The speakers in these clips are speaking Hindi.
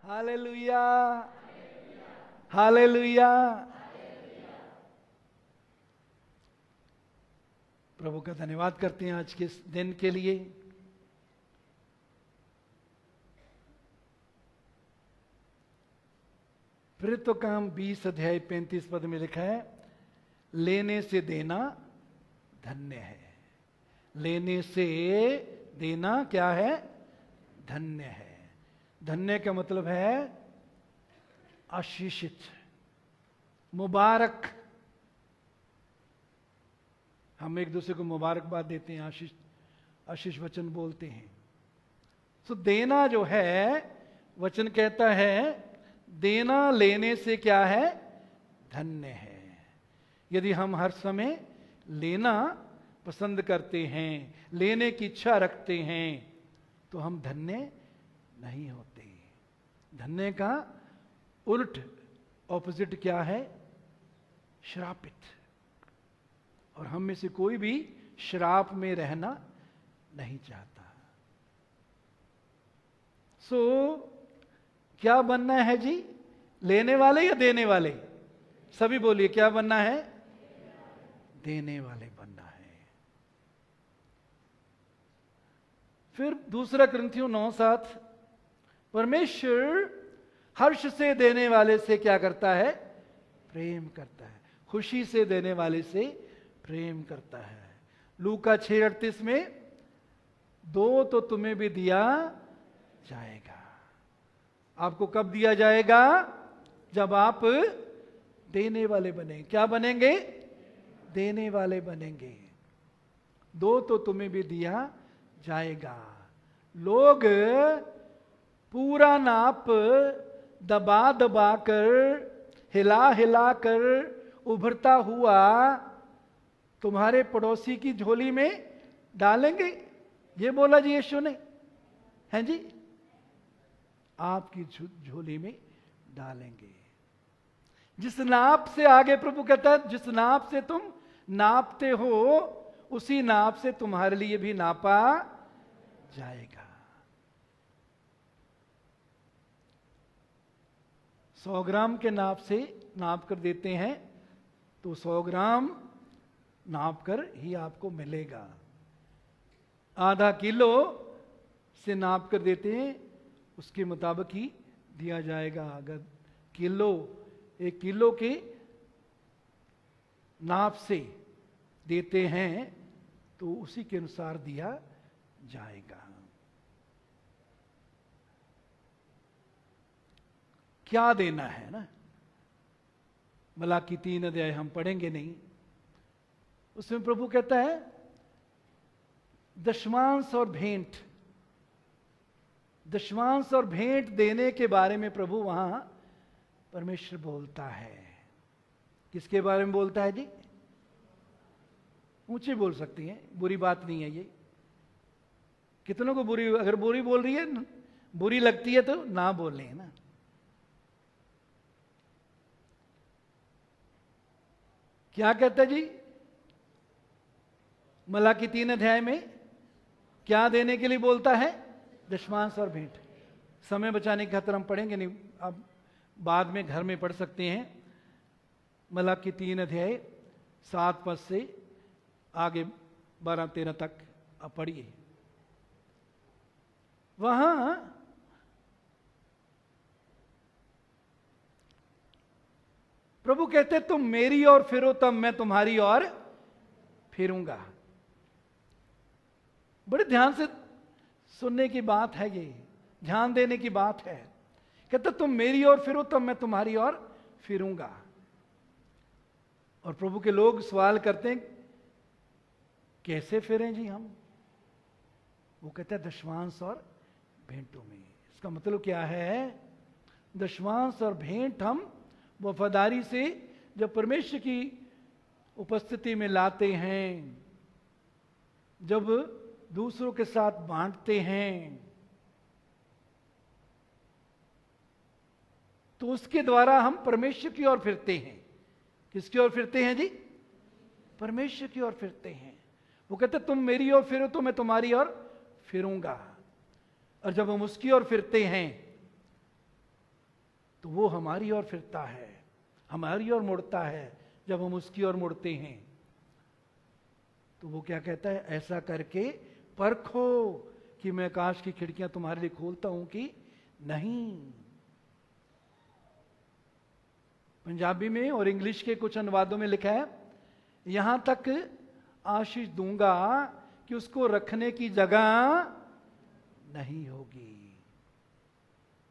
Hallelujah, hallelujah. प्रभु का धन्यवाद करते हैं आज के इस दिन के लिए। प्रेरितों का काम 20 अध्याय 35 पद में लिखा है, लेने से देना धन्य है। लेने से देना क्या है? धन्य है। धन्य का मतलब है आशीषित, मुबारक। हम एक दूसरे को मुबारकबाद देते हैं, आशीष वचन बोलते हैं। तो देना जो है, वचन कहता है देना लेने से क्या है? धन्य है। यदि हम हर समय लेना पसंद करते हैं, लेने की इच्छा रखते हैं, तो हम धन्य नहीं होते। धन्य का उल्ट ऑपोजिट क्या है? श्रापित। और हम में से कोई भी श्राप में रहना नहीं चाहता। क्या बनना है जी? लेने वाले या देने वाले? सभी बोलिए, क्या बनना है? देने वाले बनना है। फिर दूसरा कुरिन्थियों 9:7, परमेश्वर हर्ष से देने वाले से क्या करता है? प्रेम करता है। खुशी से देने वाले से प्रेम करता है। लूका 6:38 में, दो तो तुम्हें भी दिया जाएगा। आपको कब दिया जाएगा? जब आप देने वाले बनेंगे। क्या बनेंगे? देने वाले बनेंगे। दो तो तुम्हें भी दिया जाएगा। लोग पूरा नाप दबा दबा कर, हिला हिला कर उभरता हुआ तुम्हारे पड़ोसी की झोली में डालेंगे। ये बोला जी यीशु ने, हैं जी? आपकी झोली में डालेंगे। जिस नाप से, आगे प्रभु कहता है, जिस नाप से तुम नापते हो उसी नाप से तुम्हारे लिए भी नापा जाएगा। 100 ग्राम के नाप से नाप कर देते हैं तो 100 ग्राम नाप कर ही आपको मिलेगा। आधा किलो से नाप कर देते हैं, उसके मुताबिक ही दिया जाएगा। अगर किलो, 1 किलो के नाप से देते हैं तो उसी के अनुसार दिया जाएगा। क्या देना है ना? मलाकी 3 अध्याय हम पढ़ेंगे नहीं, उसमें प्रभु कहता है दशमांश और भेंट। दशमांश और भेंट देने के बारे में प्रभु वहां परमेश्वर बोलता है। किसके बारे में बोलता है जी? ऊंचे बोल सकती हैं, बुरी बात नहीं है ये। कितनों को बुरी, अगर बुरी बोल रही है, बुरी लगती है तो ना बोलें ना। क्या कहता है जी मलाकी 3 अध्याय में? क्या देने के लिए बोलता है? दशमांश और भेंट। समय बचाने की खातिर हम पढ़ेंगे नहीं, आप बाद में घर में पढ़ सकते हैं। मलाकी 3 अध्याय 7 पद से आगे 12-13 तक आप पढ़िए। वहां प्रभु कहते तुम मेरी ओर फिरो तब मैं तुम्हारी ओर फिरूंगा। बड़े ध्यान से सुनने की बात है, ये ध्यान देने की बात है। कहते तुम मेरी ओर फिरो तब मैं तुम्हारी ओर फिरूंगा। और प्रभु के लोग सवाल करते हैं कैसे फिरें जी हम? वो कहते हैं दशमांश और भेंटों में। इसका मतलब क्या है? दशमांश और भेंट हम वफादारी से जब परमेश्वर की उपस्थिति में लाते हैं, जब दूसरों के साथ बांटते हैं, तो उसके द्वारा हम परमेश्वर की ओर फिरते हैं। किसकी ओर फिरते हैं जी? परमेश्वर की ओर फिरते हैं। वो कहते तुम मेरी ओर फिरो तो मैं तुम्हारी ओर फिरूंगा। और जब हम उसकी ओर फिरते हैं तो वो हमारी ओर फिरता है, हमारी ओर मुड़ता है। जब हम उसकी ओर मुड़ते हैं तो वो क्या कहता है, ऐसा करके परखो कि मैं आकाश की खिड़कियां तुम्हारे लिए खोलता हूं कि नहीं। पंजाबी में और इंग्लिश के कुछ अनुवादों में लिखा है, यहां तक आशीष दूंगा कि उसको रखने की जगह नहीं होगी।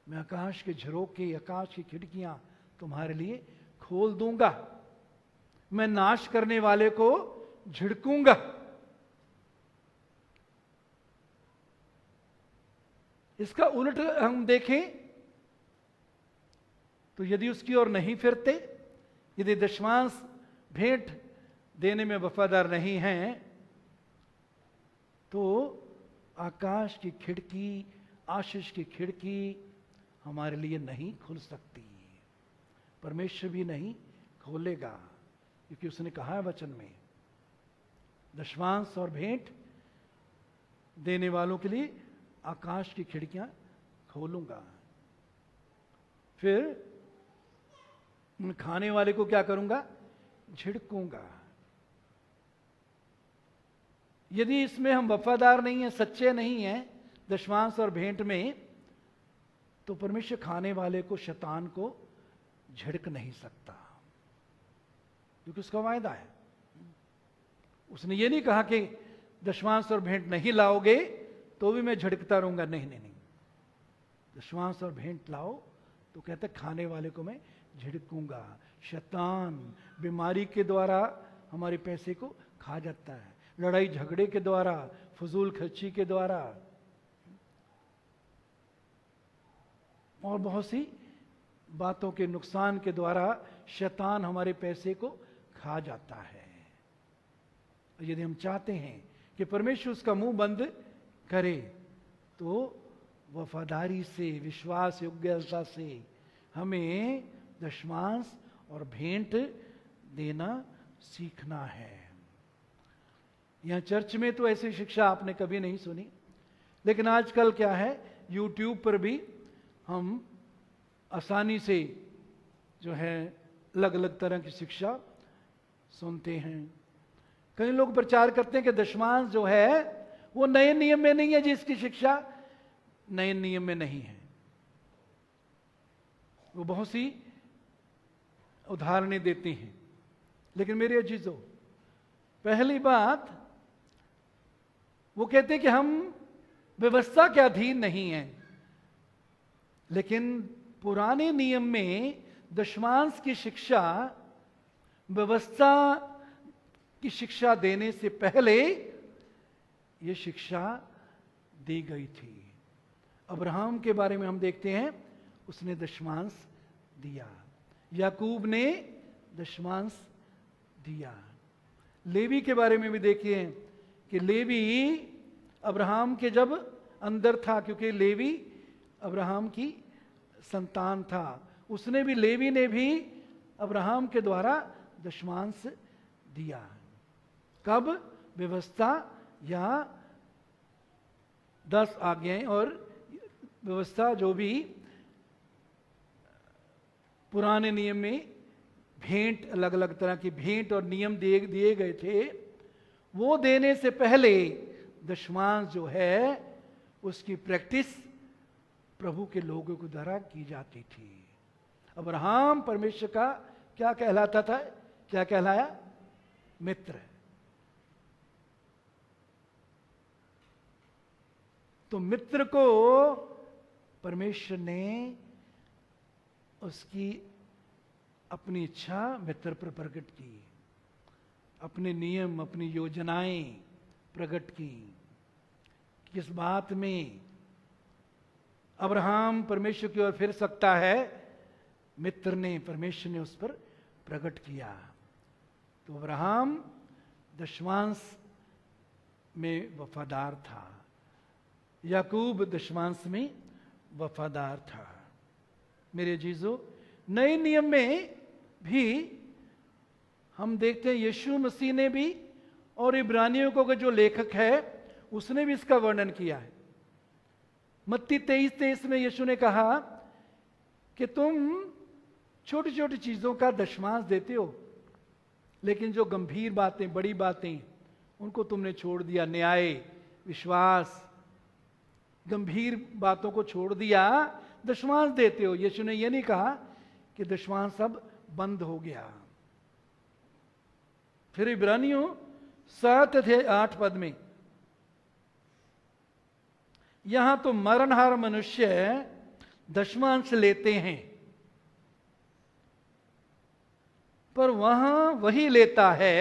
मैं आकाश के झरोके, आकाश की खिड़कियां तुम्हारे लिए खोल दूंगा। मैं नाश करने वाले को झिड़कूंगा। इसका उलट हम देखें तो यदि उसकी ओर नहीं फिरते, यदि दशमांश भेंट देने में वफादार नहीं हैं, तो आकाश की खिड़की, आशीष की खिड़की हमारे लिए नहीं खुल सकती। परमेश्वर भी नहीं खोलेगा, क्योंकि उसने कहा है वचन में, दशमांश और भेंट देने वालों के लिए आकाश की खिड़कियां खोलूंगा। फिर खाने वाले को क्या करूंगा, झिड़कूंगा। यदि इसमें हम वफादार नहीं हैं, सच्चे नहीं हैं दशमांश और भेंट में, तो परमेश्वर खाने वाले को, शैतान को झिड़क नहीं सकता, क्योंकि उसका वायदा है। उसने ये नहीं कहा कि दशमांश और भेंट नहीं लाओगे तो भी मैं झिड़कता रहूंगा। नहीं नहीं नहीं, दशमांश और भेंट लाओ तो कहते खाने वाले को मैं झिड़कूंगा। शैतान बीमारी के द्वारा हमारे पैसे को खा जाता है, लड़ाई झगड़े के द्वारा, फजूल खर्ची के द्वारा, और बहुत सी बातों के नुकसान के द्वारा शैतान हमारे पैसे को खा जाता है। यदि हम चाहते हैं कि परमेश्वर उसका मुंह बंद करे, तो वफादारी से, विश्वास योग्यता से हमें दशमांश और भेंट देना सीखना है। यहां चर्च में तो ऐसी शिक्षा आपने कभी नहीं सुनी, लेकिन आजकल क्या है, YouTube पर भी हम आसानी से जो है अलग अलग तरह की शिक्षा सुनते हैं। कई लोग प्रचार करते हैं कि दशमांश जो है वो नए नियम में नहीं है, जिसकी शिक्षा नए नियम में नहीं है। वो बहुत सी उदाहरणें देते हैं, लेकिन मेरे अजीजों, पहली बात वो कहते हैं कि हम व्यवस्था के अधीन नहीं हैं, लेकिन पुराने नियम में दशमांश की शिक्षा व्यवस्था की शिक्षा देने से पहले ये शिक्षा दी गई थी। अब्राहम के बारे में हम देखते हैं, उसने दशमांश दिया। याकूब ने दशमांश दिया। लेवी के बारे में भी देखिए कि लेवी अब्राहम के जब अंदर था, क्योंकि लेवी अब्राहम की संतान था, उसने भी, लेवी ने भी अब्राहम के द्वारा दशमांश दिया। कब? व्यवस्था या 10 आज्ञाएं और व्यवस्था, जो भी पुराने नियम में भेंट, अलग अलग तरह की भेंट और नियम दिए गए थे, वो देने से पहले दशमांश जो है उसकी प्रैक्टिस प्रभु के लोगों के द्वारा की जाती थी। अब्राहम परमेश्वर का क्या कहलाता था? क्या कहलाया? मित्र। तो मित्र को परमेश्वर ने उसकी अपनी इच्छा मित्र पर प्रकट की, अपने नियम, अपनी योजनाएं प्रकट की। किस बात में अब्राहम परमेश्वर की ओर फिर सकता है? मित्र ने, परमेश्वर ने उस पर प्रकट किया। तो अब्राहम दशमांश में वफादार था, याकूब दशमांश में वफादार था। मेरे अजीजों, नए नियम में भी हम देखते हैं यीशु मसीह ने भी, और इब्रानियों को जो लेखक है उसने भी इसका वर्णन किया है। मत्ती 23:23 में यीशु ने कहा कि तुम छोटी छोटी चीजों का दशमांश देते हो, लेकिन जो गंभीर बातें, बड़ी बातें, उनको तुमने छोड़ दिया। न्याय, विश्वास, गंभीर बातों को छोड़ दिया, दशमांश देते हो। यीशु ने यह नहीं कहा कि दशमांश सब बंद हो गया। फिर इब्रानियों 7:8 पद में, यहां तो मरणहार मनुष्य दशमांश लेते हैं, पर वहां वही लेता है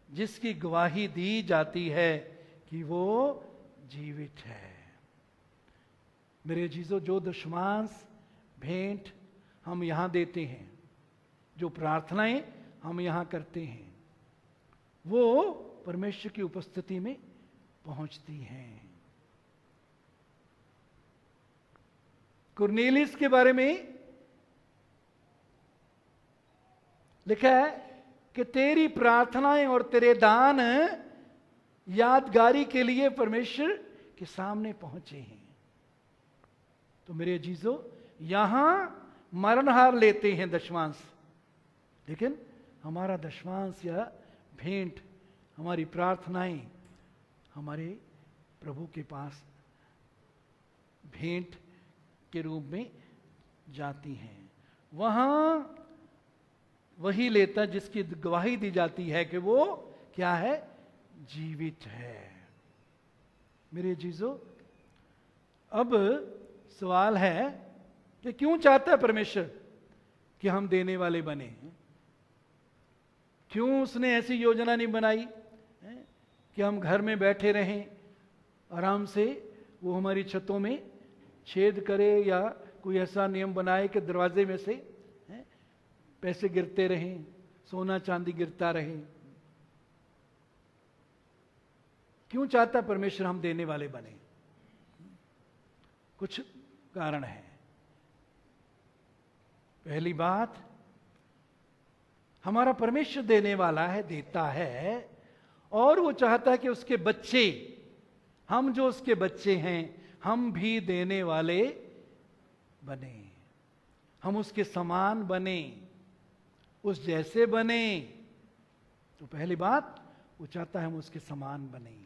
जिसकी गवाही दी जाती है कि वो जीवित है। मेरे जीजो, जो दशमांश भेंट हम यहां देते हैं, जो प्रार्थनाएं हम यहां करते हैं, वो परमेश्वर की उपस्थिति में पहुंचती हैं। कुरनेलियस के बारे में लिखा है कि तेरी प्रार्थनाएं और तेरे दान यादगारी के लिए परमेश्वर के सामने पहुंचे हैं। तो मेरे अजीजों, यहां मरणहार लेते हैं दशमांश, लेकिन हमारा दशमांश या भेंट, हमारी प्रार्थनाएं हमारे प्रभु के पास भेंट के रूप में जाती हैं। वहां वही लेता जिसकी गवाही दी जाती है कि वो क्या है, जीवित है। मेरे जीजो, अब सवाल है कि क्यों चाहता है परमेश्वर कि हम देने वाले बने? क्यों उसने ऐसी योजना नहीं बनाई कि हम घर में बैठे रहें आराम से, वो हमारी छतों में छेद करे, या कोई ऐसा नियम बनाए कि दरवाजे में से पैसे गिरते रहें, सोना चांदी गिरता रहे? क्यों चाहता परमेश्वर हम देने वाले बने? कुछ कारण है। पहली बात, हमारा परमेश्वर देने वाला है, देता है, और वो चाहता है कि उसके बच्चे, हम जो उसके बच्चे हैं, हम भी देने वाले बने, हम उसके समान बने, उस जैसे बने। तो पहली बात, वो चाहता है हम उसके समान बने।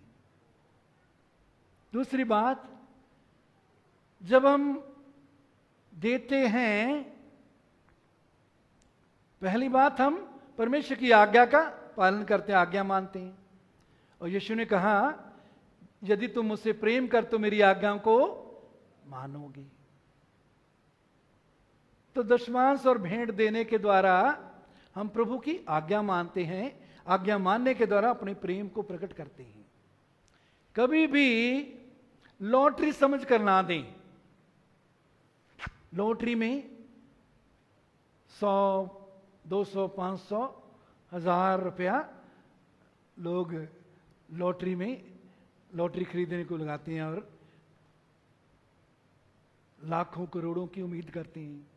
दूसरी बात, जब हम देते हैं, पहली बात, हम परमेश्वर की आज्ञा का पालन करते हैं, आज्ञा मानते हैं। और यीशु ने कहा, यदि तुम मुझसे प्रेम कर तो मेरी आज्ञाओं को मानोगे। तो दशमांश और भेंट देने के द्वारा हम प्रभु की आज्ञा मानते हैं, आज्ञा मानने के द्वारा अपने प्रेम को प्रकट करते हैं। कभी भी लॉटरी समझ कर ना दें। लॉटरी में 100, 200, 500, 1000 रुपया लोग लॉटरी में, लॉटरी खरीदने को लगाते हैं और लाखों करोड़ों की उम्मीद करते हैं।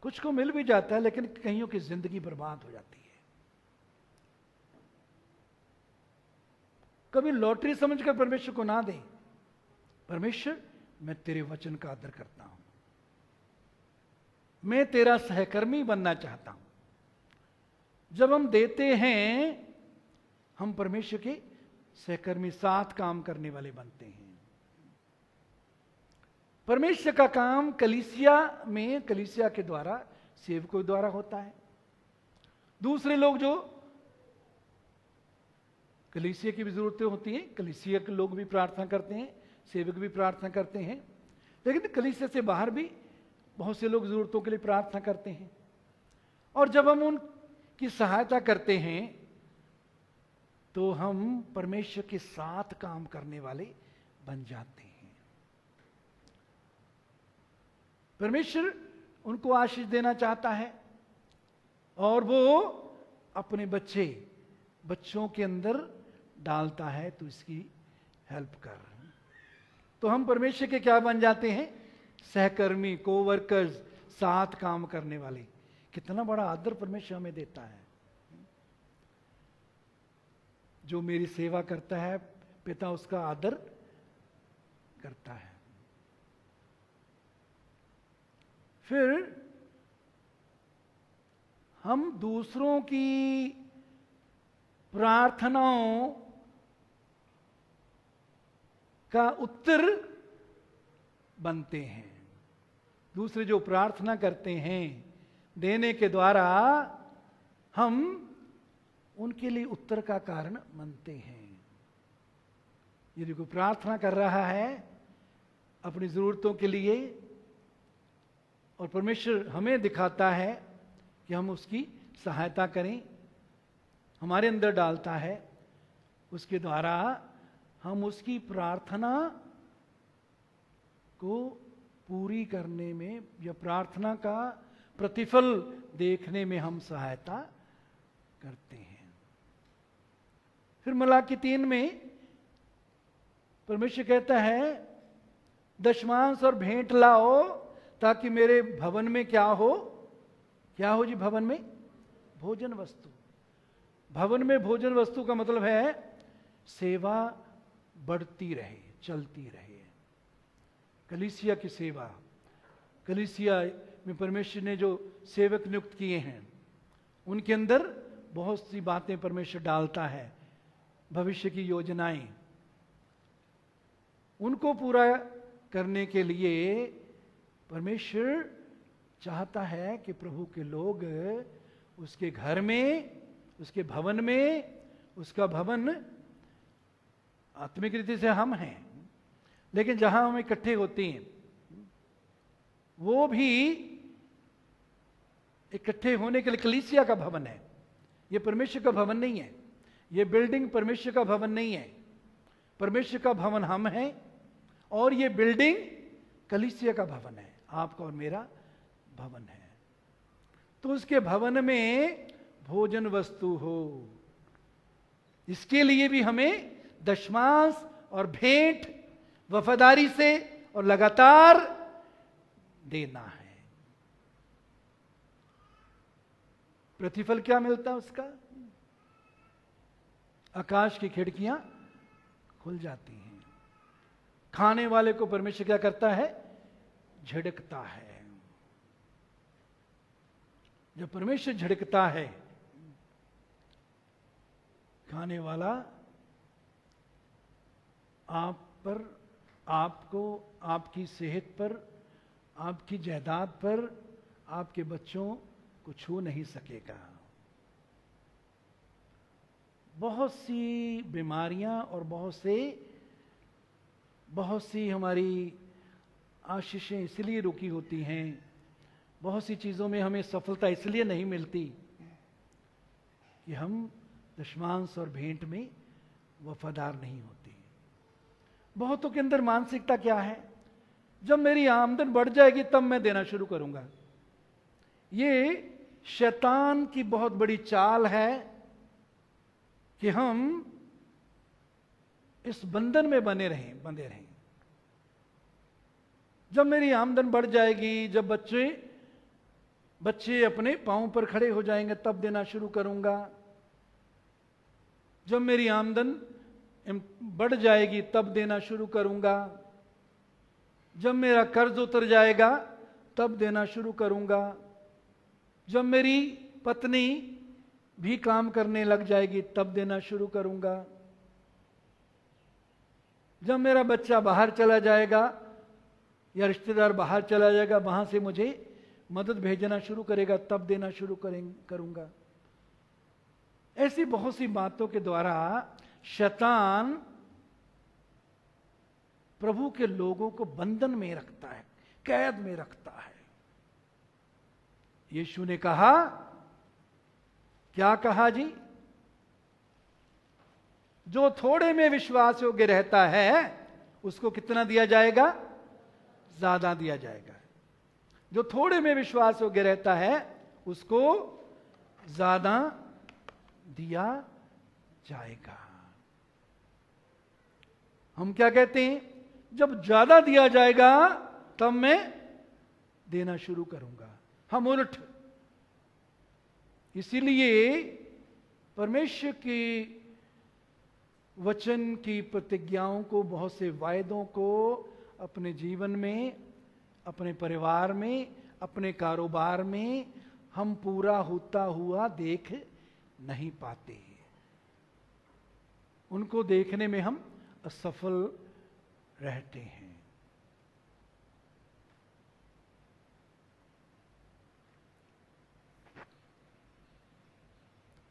कुछ को मिल भी जाता है, लेकिन कईयों की जिंदगी बर्बाद हो जाती है। कभी लॉटरी समझकर परमेश्वर को ना दें। परमेश्वर, मैं तेरे वचन का आदर करता हूं, मैं तेरा सहकर्मी बनना चाहता हूं। जब हम देते हैं, हम परमेश्वर के सहकर्मी, साथ काम करने वाले बनते हैं। परमेश्वर का काम कलीसिया में, कलीसिया के द्वारा, सेवकों द्वारा होता है। दूसरे लोग जो, कलीसिया की भी जरूरतें होती हैं, कलीसिया के लोग भी प्रार्थना करते हैं, सेवक भी प्रार्थना करते हैं, लेकिन कलीसिया से बाहर भी बहुत से लोग जरूरतों के लिए प्रार्थना करते हैं। और जब हम उनकी सहायता करते हैं, तो हम परमेश्वर के साथ काम करने वाले बन जाते हैं। परमेश्वर उनको आशीष देना चाहता है, और वो अपने बच्चों के अंदर डालता है, तो इसकी हेल्प कर। तो हम परमेश्वर के क्या बन जाते हैं? सहकर्मी, कोवर्कर्स, साथ काम करने वाले। कितना बड़ा आदर परमेश्वर हमें देता है। जो मेरी सेवा करता है, पिता उसका आदर करता है। फिर हम दूसरों की प्रार्थनाओं का उत्तर बनते हैं। दूसरे जो प्रार्थना करते हैं देने के द्वारा हम उनके लिए उत्तर का कारण बनते हैं। यदि कोई प्रार्थना कर रहा है अपनी जरूरतों के लिए और परमेश्वर हमें दिखाता है कि हम उसकी सहायता करें, हमारे अंदर डालता है, उसके द्वारा हम उसकी प्रार्थना को पूरी करने में या प्रार्थना का प्रतिफल देखने में हम सहायता करते हैं। फिर मलाकी 3 में परमेश्वर कहता है दशमांश और भेंट लाओ ताकि मेरे भवन में क्या हो जी? भवन में भोजन वस्तु। भवन में भोजन वस्तु का मतलब है सेवा बढ़ती रहे, चलती रहे। कलीसिया की सेवा, कलीसिया में परमेश्वर ने जो सेवक नियुक्त किए हैं उनके अंदर बहुत सी बातें परमेश्वर डालता है, भविष्य की योजनाएं, उनको पूरा करने के लिए परमेश्वर चाहता है कि प्रभु के लोग उसके घर में, उसके भवन में, उसका भवन आत्मिक रीति से हम हैं, लेकिन जहां हम इकट्ठे होते हैं वो भी इकट्ठे होने के लिए कलीसिया का भवन है। ये परमेश्वर का भवन नहीं है, ये बिल्डिंग परमेश्वर का भवन नहीं है। परमेश्वर का भवन हम हैं और ये बिल्डिंग कलीसिया का भवन है, आपका और मेरा भवन है। तो उसके भवन में भोजन वस्तु हो, इसके लिए भी हमें दशमांश और भेंट वफादारी से और लगातार देना है। प्रतिफल क्या मिलता है उसका? आकाश की खिड़कियां खुल जाती हैं। खाने वाले को परमेश्वर क्या करता है? झिड़कता है। जब परमेश्वर झिड़कता है, खाने वाला आप पर, आपको, आपकी सेहत पर, आपकी जायदाद पर, आपके बच्चों को छू नहीं सकेगा। बहुत सी बीमारियां और बहुत सी हमारी आशीषें इसलिए रुकी होती हैं, बहुत सी चीज़ों में हमें सफलता इसलिए नहीं मिलती कि हम दशमांश और भेंट में वफादार नहीं होते। बहुतों के अंदर मानसिकता क्या है? जब मेरी आमदन बढ़ जाएगी तब मैं देना शुरू करूंगा। ये शैतान की बहुत बड़ी चाल है कि हम इस बंधन में बंधे रहें। जब मेरी आमदन बढ़ जाएगी, जब बच्चे अपने पांव पर खड़े हो जाएंगे तब देना शुरू करूंगा। जब मेरी आमदन बढ़ जाएगी तब देना शुरू करूंगा। जब मेरा कर्ज उतर जाएगा तब देना शुरू करूंगा। जब मेरी पत्नी भी काम करने लग जाएगी तब देना शुरू करूंगा। जब मेरा बच्चा बाहर चला जाएगा या रिश्तेदार बाहर चला जाएगा, वहां से मुझे मदद भेजना शुरू करेगा तब देना शुरू करूंगा। ऐसी बहुत सी बातों के द्वारा शैतान प्रभु के लोगों को बंधन में रखता है, कैद में रखता है। यीशु ने कहा, क्या कहा जी? जो थोड़े में विश्वास योग्य रहता है उसको कितना दिया जाएगा? ज्यादा दिया जाएगा। जो थोड़े में विश्वास योग्य रहता है उसको ज्यादा दिया जाएगा। हम क्या कहते हैं? जब ज्यादा दिया जाएगा तब मैं देना शुरू करूंगा। हम उलट, इसीलिए परमेश्वर की वचन की प्रतिज्ञाओं को, बहुत से वायदों को अपने जीवन में, अपने परिवार में, अपने कारोबार में हम पूरा होता हुआ देख नहीं पाते, उनको देखने में हम असफल रहते हैं।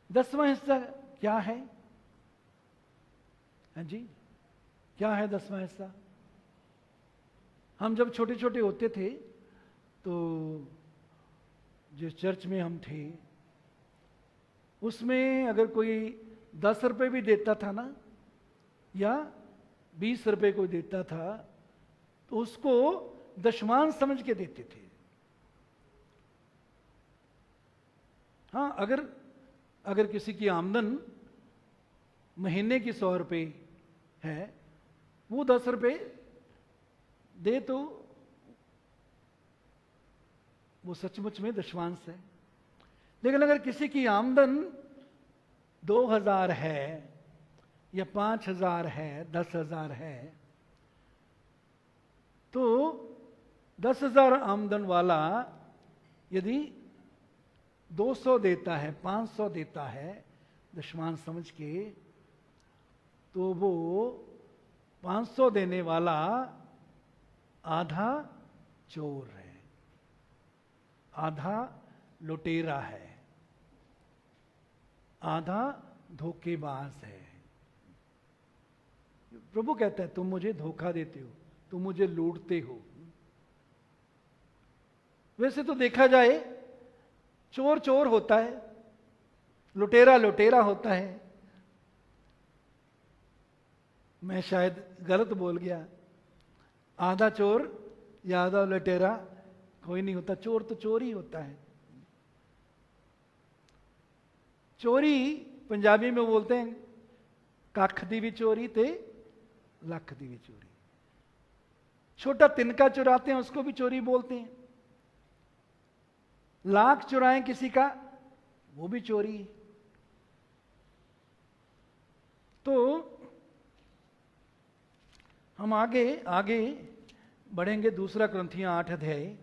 दसवां हिस्सा क्या है? हाँ जी, क्या है दसवां हिस्सा? हम जब छोटे छोटे होते थे तो जिस चर्च में हम थे उसमें अगर कोई 10 रुपए भी देता था ना, या 20 रुपए कोई देता था, तो उसको दशमांश समझ के देते थे। हाँ, अगर किसी की आमदन महीने की 100 रुपए है, वो 10 रुपए दे तो वो सचमुच में दशमांश है। लेकिन अगर किसी की आमदन 2000 है या 5000 है, 10,000 है, तो 10,000 आमदन वाला यदि 200 देता है, 500 देता है दशमांश समझ के, तो वो 500 देने वाला आधा चोर है, आधा लुटेरा है, आधा धोखेबाज है। प्रभु कहता है तुम मुझे धोखा देते हो, तुम मुझे लूटते हो। वैसे तो देखा जाए चोर चोर होता है, लुटेरा लुटेरा होता है। मैं शायद गलत बोल गया, आधा चोर या आधा लुटेरा कोई नहीं होता, चोर तो चोर ही होता है। चोरी पंजाबी में बोलते हैं कख दी भी चोरी ते लख दी भी चोरी। छोटा तिनका चुराते हैं उसको भी चोरी बोलते हैं। लाख चुराएं किसी का, वो भी चोरी। तो हम आगे आगे बढ़ेंगे। दूसरा क्रंथियां 8 अध्याय,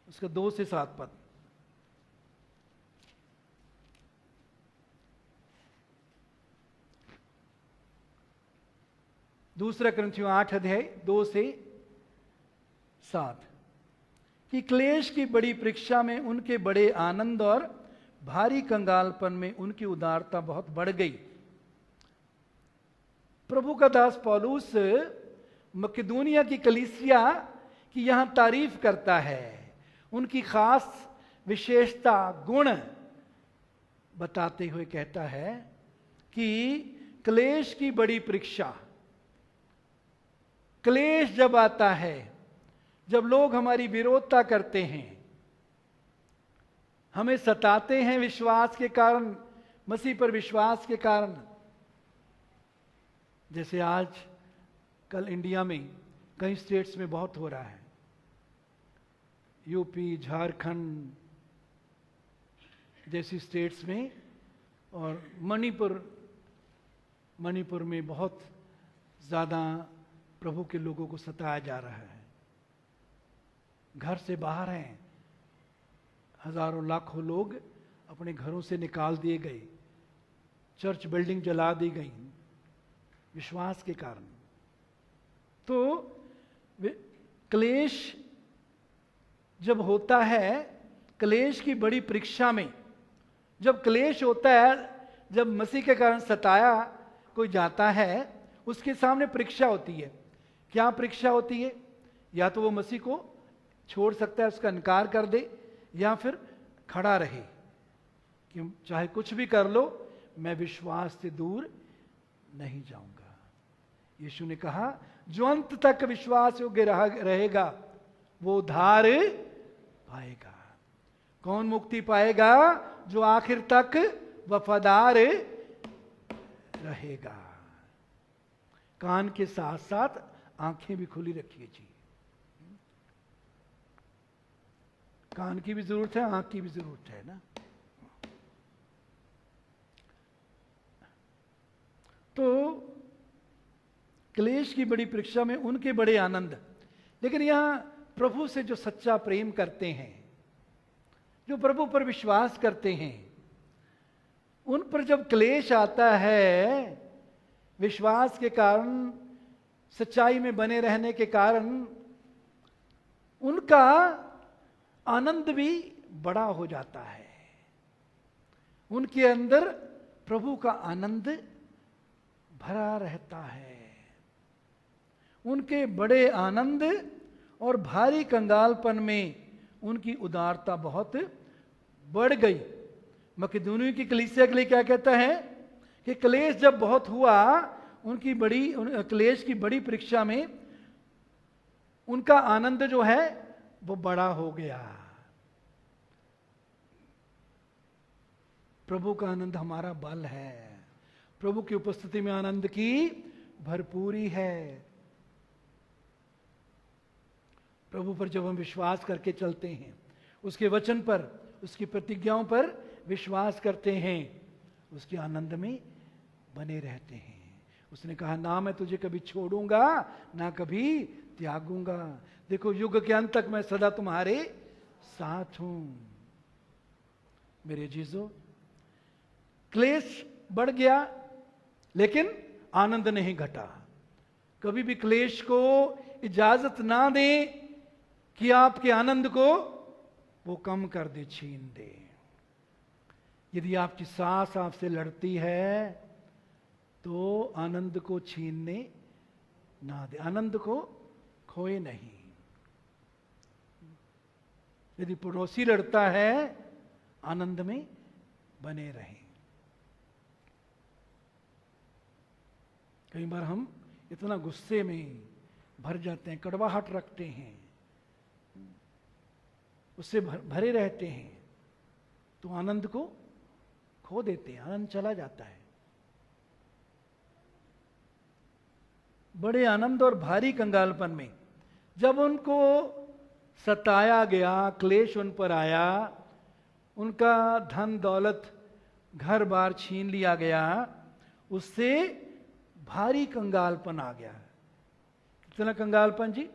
उसका 2 से 7 पद। दूसरा क्रंथियों 8 अध्याय 2 से 7 कि क्लेश की बड़ी परीक्षा में उनके बड़े आनंद और भारी कंगालपन में उनकी उदारता बहुत बढ़ गई। प्रभु का दास पौलुस मकिदुनिया की कलीसिया की यहां तारीफ करता है, उनकी खास विशेषता गुण बताते हुए कहता है कि क्लेश की बड़ी परीक्षा, क्लेश जब आता है, जब लोग हमारी विरोधता करते हैं, हमें सताते हैं विश्वास के कारण, मसीह पर विश्वास के कारण, जैसे आज कल इंडिया में कई स्टेट्स में बहुत हो रहा है, यूपी, झारखंड जैसी स्टेट्स में, और मणिपुर में बहुत ज़्यादा प्रभु के लोगों को सताया जा रहा है। घर से बाहर हैं, हजारों लाखों लोग अपने घरों से निकाल दिए गए, चर्च बिल्डिंग जला दी गई विश्वास के कारण। तो क्लेश जब होता है, क्लेश की बड़ी परीक्षा में जब क्लेश होता है, जब मसीह के कारण सताया कोई जाता है, उसके सामने परीक्षा होती है। क्या परीक्षा होती है? या तो वो मसीह को छोड़ सकता है, उसका इनकार कर दे, या फिर खड़ा रहे कि चाहे कुछ भी कर लो, मैं विश्वास से दूर नहीं जाऊंगा। यीशु ने कहा जो अंत तक विश्वास योग्य रहेगा वो उद्धार पाएगा। कौन मुक्ति पाएगा? जो आखिर तक वफादार रहेगा। कान के साथ साथ आंखें भी खुली रखिए जी। कान की भी जरूरत है, आंख की भी जरूरत है ना। तो क्लेश की बड़ी परीक्षा में उनके बड़े आनंद, लेकिन यहां प्रभु से जो सच्चा प्रेम करते हैं, जो प्रभु पर विश्वास करते हैं, उन पर जब क्लेश आता है, विश्वास के कारण, सच्चाई में बने रहने के कारण, उनका आनंद भी बड़ा हो जाता है। उनके अंदर प्रभु का आनंद भरा रहता है। उनके बड़े आनंद और भारी कंगालपन में उनकी उदारता बहुत बढ़ गई। मकिदुनिया की कलीसिया के लिए क्या कहता है कि क्लेश जब बहुत हुआ, क्लेश की बड़ी परीक्षा में उनका आनंद जो है वो बड़ा हो गया। प्रभु का आनंद हमारा बल है। प्रभु की उपस्थिति में आनंद की भरपूरी है। प्रभु पर जब हम विश्वास करके चलते हैं, उसके वचन पर, उसकी प्रतिज्ञाओं पर विश्वास करते हैं, उसके आनंद में बने रहते हैं। उसने कहा, ना मैं तुझे कभी छोड़ूंगा, ना कभी त्यागूंगा। देखो, युग के अंत तक मैं सदा तुम्हारे साथ हूं। मेरे जीजो, क्लेश बढ़ गया लेकिन आनंद नहीं घटा। कभी भी क्लेश को इजाजत ना दें कि आपके आनंद को वो कम कर दे, छीन दे। यदि आपकी सास आपसे लड़ती है तो आनंद को छीनने ना दे, आनंद को खोए नहीं। यदि पड़ोसी लड़ता है, आनंद में बने रहें। कई बार हम इतना गुस्से में भर जाते हैं, कड़वाहट रखते हैं, उससे भरे रहते हैं, तो आनंद को खो देते हैं, आनंद चला जाता है। बड़े आनंद और भारी कंगालपन में जब उनको सताया गया, क्लेश उन पर आया, उनका धन दौलत घर बार छीन लिया गया, उससे भारी कंगालपन आ गया। कितना कंगालपन जी?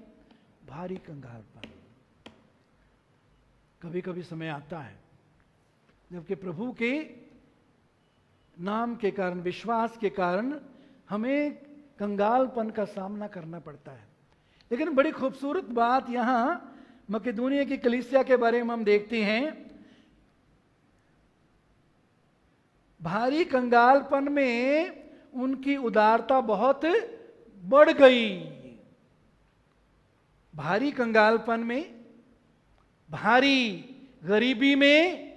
भारी कंगालपन। कभी कभी समय आता है जबकि प्रभु के नाम के कारण, विश्वास के कारण हमें कंगालपन का सामना करना पड़ता है। लेकिन बड़ी खूबसूरत बात यहां मकिदुनिया की कलीसिया के बारे में हम देखते हैं। भारी कंगालपन में उनकी उदारता बहुत बढ़ गई। भारी कंगालपन में, भारी गरीबी में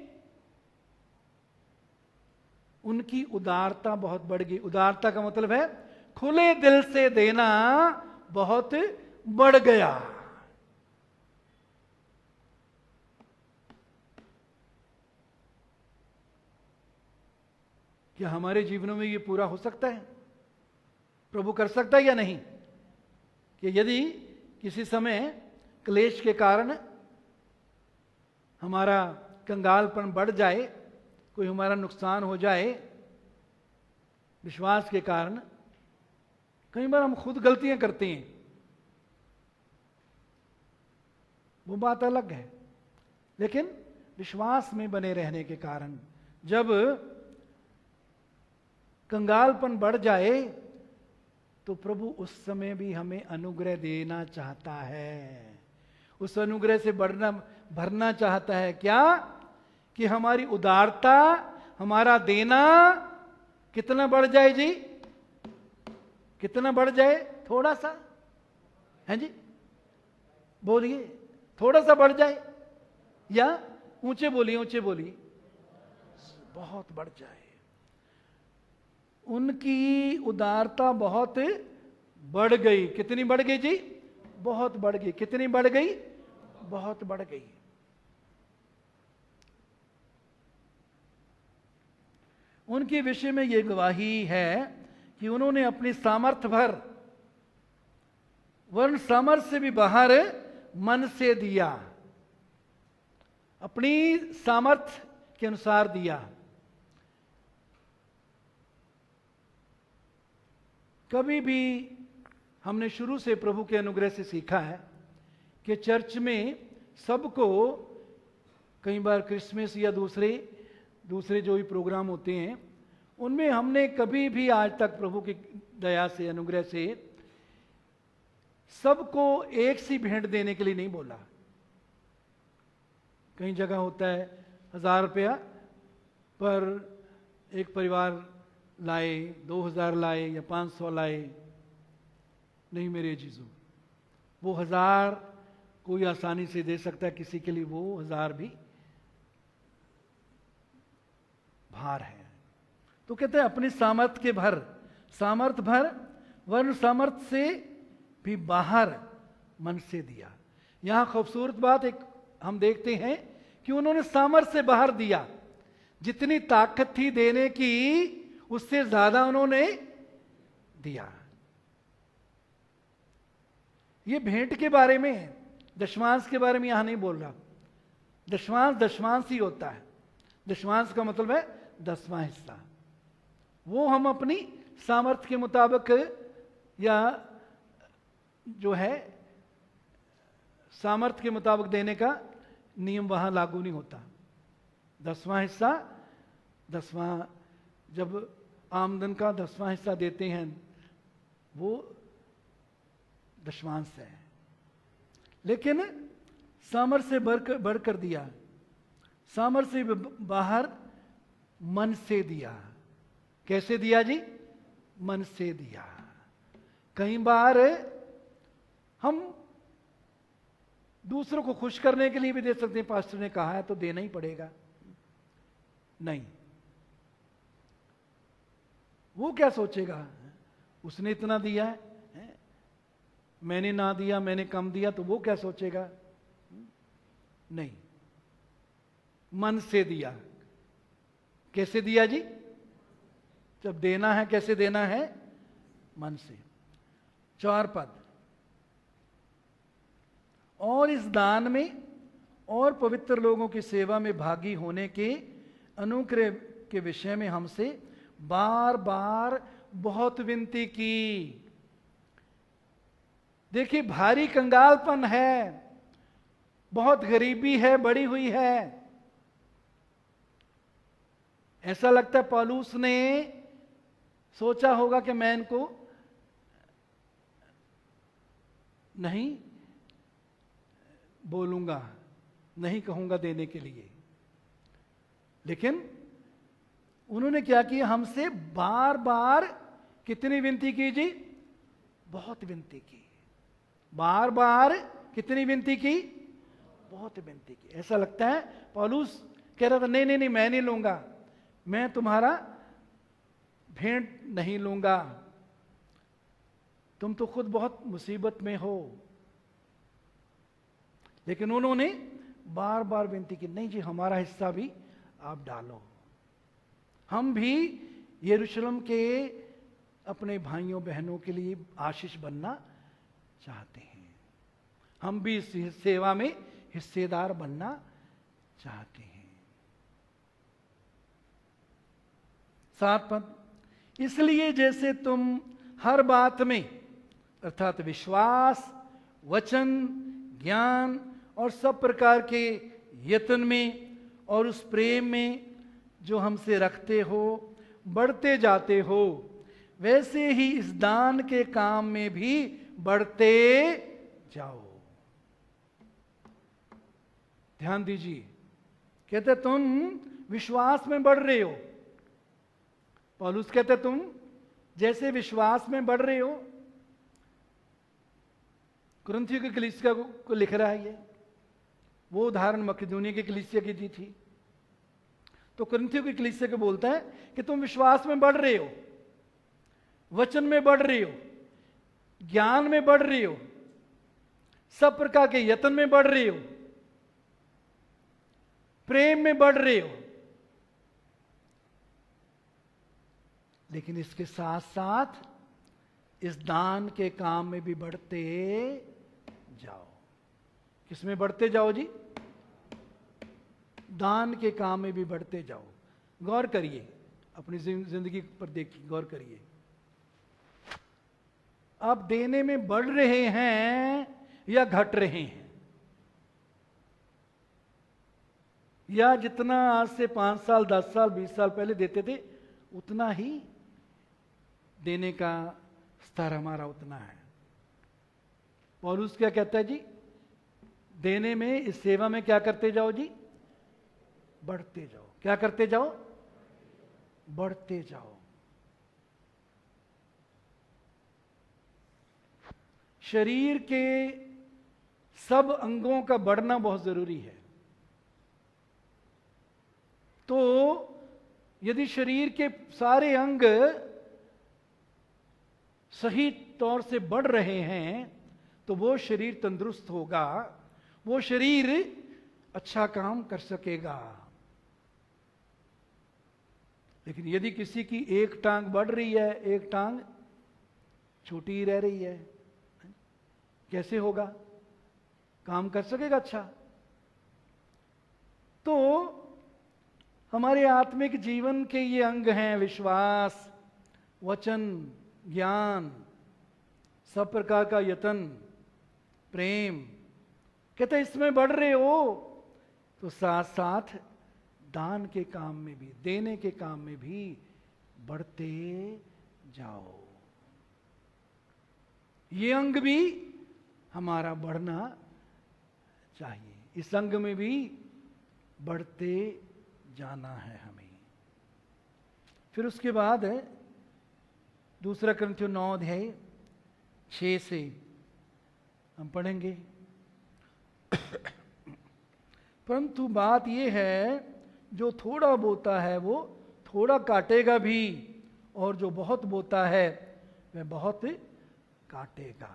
उनकी उदारता बहुत बढ़ गई। उदारता का मतलब है खुले दिल से देना बहुत बढ़ गया। क्या हमारे जीवनों में ये पूरा हो सकता है? प्रभु कर सकता है या नहीं? कि यदि किसी समय क्लेश के कारण हमारा कंगालपन बढ़ जाए, कोई हमारा नुकसान हो जाए विश्वास के कारण, कई बार हम खुद गलतियां करते हैं, वो बात अलग है। लेकिन विश्वास में बने रहने के कारण जब कंगालपन बढ़ जाए तो प्रभु उस समय भी हमें अनुग्रह देना चाहता है। उस अनुग्रह से भरना चाहता है। क्या? कि हमारी उदारता, हमारा देना कितना बढ़ जाए जी? कितना बढ़ जाए? थोड़ा सा है जी, बोलिए, थोड़ा सा बढ़ जाए या ऊंचे बोलिए, ऊंचे बोलिए, बहुत बढ़ जाए। उनकी उदारता बहुत बढ़ गई। कितनी बढ़ गई जी? बहुत बढ़ गई। कितनी बढ़ गई? बहुत बढ़ गई। उनके विषय में यह गवाही है कि उन्होंने अपनी सामर्थ्य भर, वर्ण सामर्थ्य से भी बाहर मन से दिया, अपनी सामर्थ्य के अनुसार दिया। कभी भी हमने शुरू से प्रभु के अनुग्रह से सीखा है कि चर्च में सबको, कई बार क्रिसमस या दूसरे जो भी प्रोग्राम होते हैं उनमें हमने कभी भी आज तक प्रभु की दया से, अनुग्रह से सबको एक सी भेंट देने के लिए नहीं बोला। कई जगह होता है 1000 रुपया पर एक परिवार लाए, 2000 लाए या 500 लाए। नहीं मेरे जीजू, वो 1000 कोई आसानी से दे सकता है, किसी के लिए वो 1000 भी भार है। तो कहते हैं अपनी सामर्थ के भर, सामर्थ भर वर्ण सामर्थ से भी बाहर मन से दिया। यहां खूबसूरत बात एक हम देखते हैं कि उन्होंने सामर्थ से बाहर दिया। जितनी ताकत थी देने की उससे ज्यादा उन्होंने दिया। ये भेंट के बारे में है, दशमांश के बारे में यहां नहीं बोल रहा। दशमांश ही होता है। दशमांश का मतलब है 10वां हिस्सा। वो हम अपनी सामर्थ्य के मुताबिक या जो है सामर्थ्य के मुताबिक देने का नियम वहां लागू नहीं होता। 10वां हिस्सा, 10वां जब आमदन का 10वां हिस्सा देते हैं वो दशमांश है। लेकिन सामर्थ्य से बढ़कर दिया, सामर्थ्य से बाहर मन से दिया। कैसे दिया जी? मन से दिया। कई बार हम दूसरों को खुश करने के लिए भी दे सकते हैं, पास्टर ने कहा है तो देना ही पड़ेगा। नहीं, वो क्या सोचेगा, उसने इतना दिया है, मैंने ना दिया, मैंने कम दिया, तो वो क्या सोचेगा? नहीं, मन से दिया। कैसे दिया जी? जब देना है कैसे देना है? मन से। 4 पद, और इस दान में और पवित्र लोगों की सेवा में भागी होने के अनुग्रह के विषय में हमसे बार बार बहुत विनती की। देखिए, भारी कंगालपन है, बहुत गरीबी है, बढ़ी हुई है। ऐसा लगता है पौलुस ने सोचा होगा कि मैं इनको नहीं बोलूंगा, नहीं कहूंगा देने के लिए। लेकिन उन्होंने क्या किया? हमसे बार बार कितनी विनती की जी? बहुत विनती की। बार बार कितनी विनती की? बहुत विनती की। ऐसा लगता है पौलुस कह रहा था नहीं नहीं नहीं, मैं नहीं लूंगा, मैं तुम्हारा भेंट नहीं लूंगा, तुम तो खुद बहुत मुसीबत में हो। लेकिन उन्होंने बार बार विनती की, नहीं जी हमारा हिस्सा भी आप डालो। हम भी यरूशलेम के अपने भाइयों बहनों के लिए आशीष बनना चाहते हैं, हम भी इस सेवा में हिस्सेदार बनना चाहते हैं। 7 पद, इसलिए जैसे तुम हर बात में अर्थात विश्वास, वचन, ज्ञान और सब प्रकार के यत्न में और उस प्रेम में जो हमसे रखते हो बढ़ते जाते हो, वैसे ही इस दान के काम में भी बढ़ते जाओ। ध्यान दीजिए, कहते तुम विश्वास में बढ़ रहे हो। पौलुस कहते तुम जैसे विश्वास में बढ़ रहे हो। कुरिन्थियों की कलीसिया को लिख रहा है ये, वो उदाहरण मकिदुनिया की कलीसिया की दी थी। तो कुरिन्थियों की कलीसिया को बोलता है कि तुम विश्वास में बढ़ रहे हो, वचन में बढ़ रहे हो, ज्ञान में बढ़ रहे हो, सब प्रकार के यत्न में बढ़ रहे हो, प्रेम में बढ़ रहे हो। लेकिन इसके साथ साथ इस दान के काम में भी बढ़ते जाओ। किसमें बढ़ते जाओ जी? दान के काम में भी बढ़ते जाओ। गौर करिए, अपनी जिंदगी पर देखिए, गौर करिए। आप देने में बढ़ रहे हैं या घट रहे हैं? या जितना आज से 5 साल 10 साल 20 साल पहले देते थे उतना ही देने का स्तर हमारा उतना है। पौलुस क्या कहता है जी? देने में, इस सेवा में क्या करते जाओ जी? बढ़ते जाओ। क्या करते जाओ? बढ़ते जाओ। शरीर के सब अंगों का बढ़ना बहुत जरूरी है। तो यदि शरीर के सारे अंग सही तौर से बढ़ रहे हैं तो वो शरीर तंदुरुस्त होगा, वो शरीर अच्छा काम कर सकेगा। लेकिन यदि किसी की एक टांग बढ़ रही है, एक टांग छोटी ही रह रही है, कैसे होगा? काम कर सकेगा अच्छा? तो हमारे आत्मिक जीवन के ये अंग हैं, विश्वास, वचन, ज्ञान, सब प्रकार का यत्न, प्रेम। कहते इसमें बढ़ रहे हो तो साथ साथ दान के काम में भी, देने के काम में भी बढ़ते जाओ। ये अंग भी हमारा बढ़ना चाहिए, इस अंग में भी बढ़ते जाना है हमें। फिर उसके बाद है 2 कुरिन्थियों 9 अध्याय 6 से हम पढ़ेंगे। परंतु बात यह है, जो थोड़ा बोता है वो थोड़ा काटेगा भी, और जो बहुत बोता है वह बहुत काटेगा।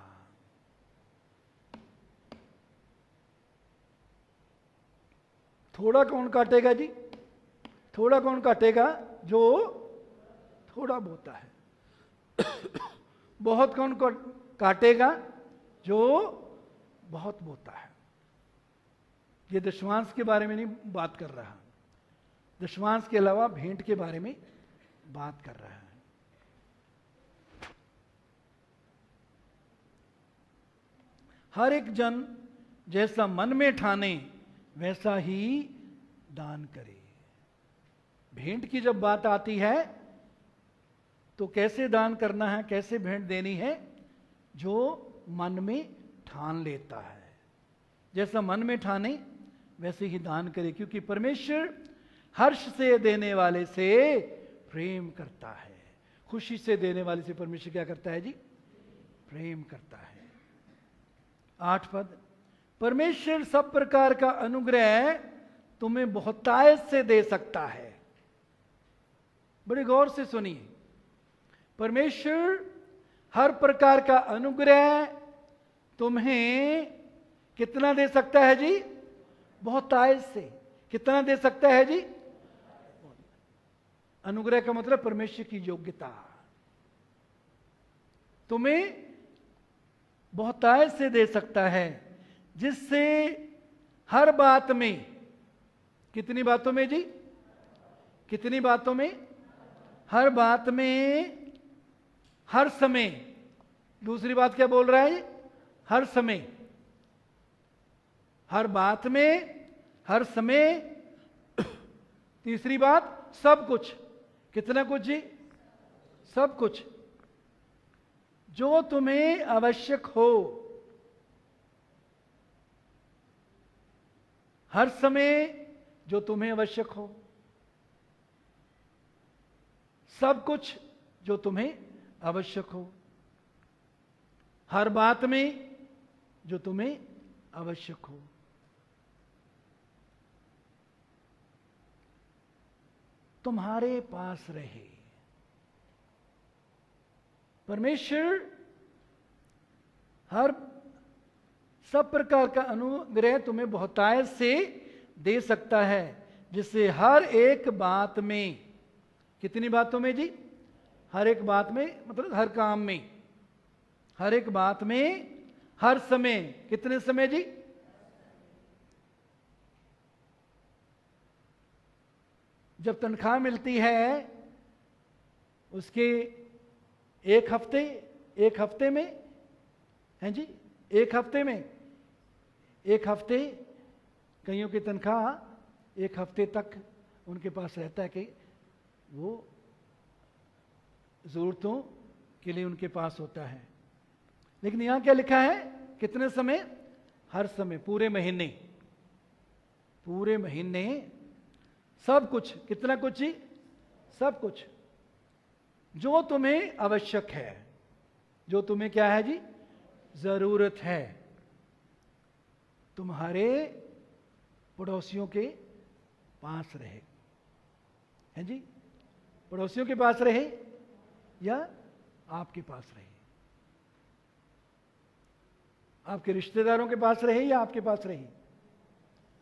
थोड़ा कौन काटेगा जी? थोड़ा कौन काटेगा? जो थोड़ा बोता है। बहुत कौन काटेगा? जो बहुत बोता है। ये दशमांश के बारे में नहीं बात कर रहा, दशमांश के अलावा भेंट के बारे में बात कर रहा है। हर एक जन जैसा मन में ठाने वैसा ही दान करे। भेंट की जब बात आती है तो कैसे दान करना है, कैसे भेंट देनी है? जो मन में ठान लेता है, जैसा मन में ठाने वैसे ही दान करे, क्योंकि परमेश्वर हर्ष से देने वाले से प्रेम करता है। खुशी से देने वाले से परमेश्वर क्या करता है जी? प्रेम करता है। 8 पद, परमेश्वर सब प्रकार का अनुग्रह तुम्हें बहुतायत से दे सकता है। बड़े गौर से सुनिए, परमेश्वर हर प्रकार का अनुग्रह तुम्हें कितना दे सकता है जी? बहुतायत से। कितना दे सकता है जी? अनुग्रह का मतलब परमेश्वर की योग्यता। तुम्हें बहुतायत से दे सकता है, जिससे हर बात में, कितनी बातों में जी? कितनी बातों में? हर बात में, हर समय। दूसरी बात क्या बोल रहा है? हर समय, हर बात में, हर समय। तीसरी बात, सब कुछ। कितना कुछ जी? सब कुछ। जो तुम्हें आवश्यक हो, हर समय जो तुम्हें आवश्यक हो, सब कुछ जो तुम्हें आवश्यक हो, हर बात में जो तुम्हें आवश्यक हो। तुम्हारे पास रहे। परमेश्वर हर सब प्रकार का अनुग्रह तुम्हें बहुतायत से दे सकता है, जिससे हर एक बात में, कितनी बातों में जी? हर एक बात में मतलब हर काम में, हर एक बात में, हर समय। कितने समय जी? जब तनख्वाह मिलती है उसके एक हफ्ते में हैं जी, एक हफ्ते में, एक हफ्ते, कईयों की तनख्वाह एक हफ्ते तक उनके पास रहता है कि वो ज़रूरतों के लिए उनके पास होता है। लेकिन यहां क्या लिखा है? कितने समय? हर समय, पूरे महीने। पूरे महीने सब कुछ। कितना कुछ जी? सब कुछ जो तुम्हें आवश्यक है, जो तुम्हें क्या है जी? जरूरत है। तुम्हारे पड़ोसियों के पास रहे, हैं जी? पड़ोसियों के पास रहे या आपके पास रहे? आपके रिश्तेदारों के पास रहे या आपके पास रहे?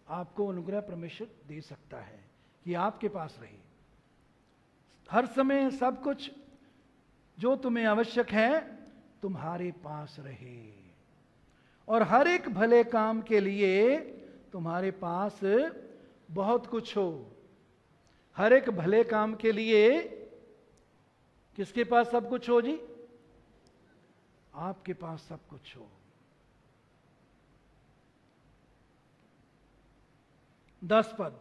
आपको अनुग्रह परमेश्वर दे सकता है कि आपके पास रहे। हर समय सब कुछ जो तुम्हें आवश्यक है तुम्हारे पास रहे, और हर एक भले काम के लिए तुम्हारे पास बहुत कुछ हो। हर एक भले काम के लिए किसके पास सब कुछ हो जी? आपके पास सब कुछ हो। 10 पद,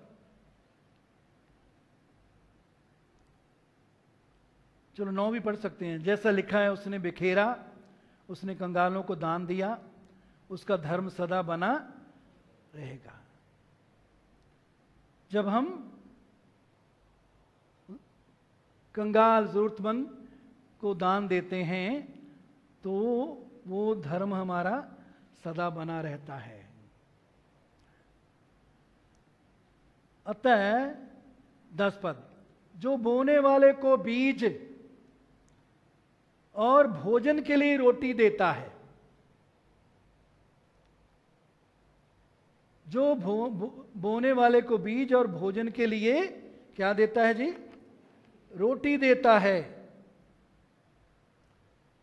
चलो 9 भी पढ़ सकते हैं। जैसा लिखा है, उसने बिखेरा, उसने कंगालों को दान दिया, उसका धर्म सदा बना रहेगा। जब हम कंगाल जरूरतमंद को दान देते हैं तो वो धर्म हमारा सदा बना रहता है। अतः 10 पद, जो बोने वाले को बीज और भोजन के लिए रोटी देता है, जो बोने वाले को बीज और भोजन के लिए क्या देता है जी? रोटी देता है।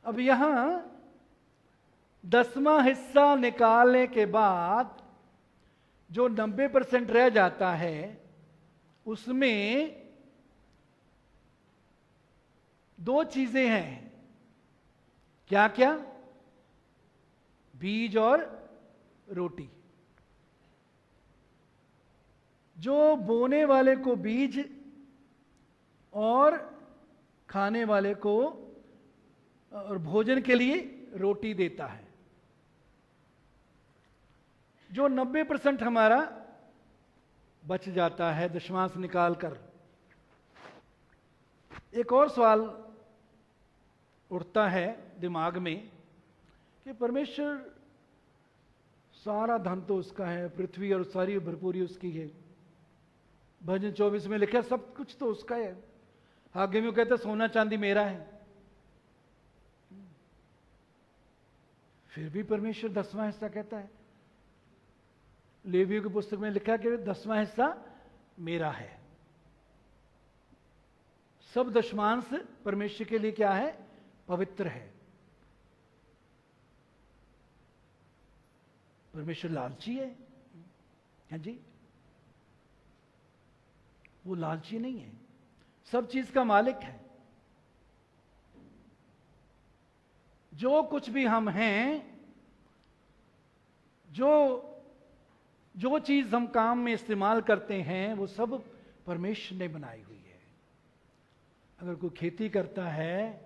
अब यहां 10वां हिस्सा निकालने के बाद जो 90% रह जाता है उसमें 2 चीजें हैं। क्या क्या? बीज और रोटी। जो बोने वाले को बीज और खाने वाले को और भोजन के लिए रोटी देता है। जो 90% हमारा बच जाता है दशमांश निकाल कर। एक और सवाल उठता है दिमाग में कि परमेश्वर, सारा धन तो उसका है, पृथ्वी और सारी भरपूरी उसकी है। भजन 24 में लिखा सब कुछ तो उसका है। आगे में कहता सोना चांदी मेरा है। फिर भी परमेश्वर 10वां हिस्सा कहता है। लेवियों की पुस्तक में लिखा कि 10वां हिस्सा मेरा है। सब दशमांश परमेश्वर के लिए क्या है? पवित्र है। परमेश्वर लालची है जी? वो लालची नहीं है, सब चीज का मालिक है। जो कुछ भी हम हैं, जो चीज हम काम में इस्तेमाल करते हैं, वो सब परमेश्वर ने बनाई हुई है। अगर कोई खेती करता है,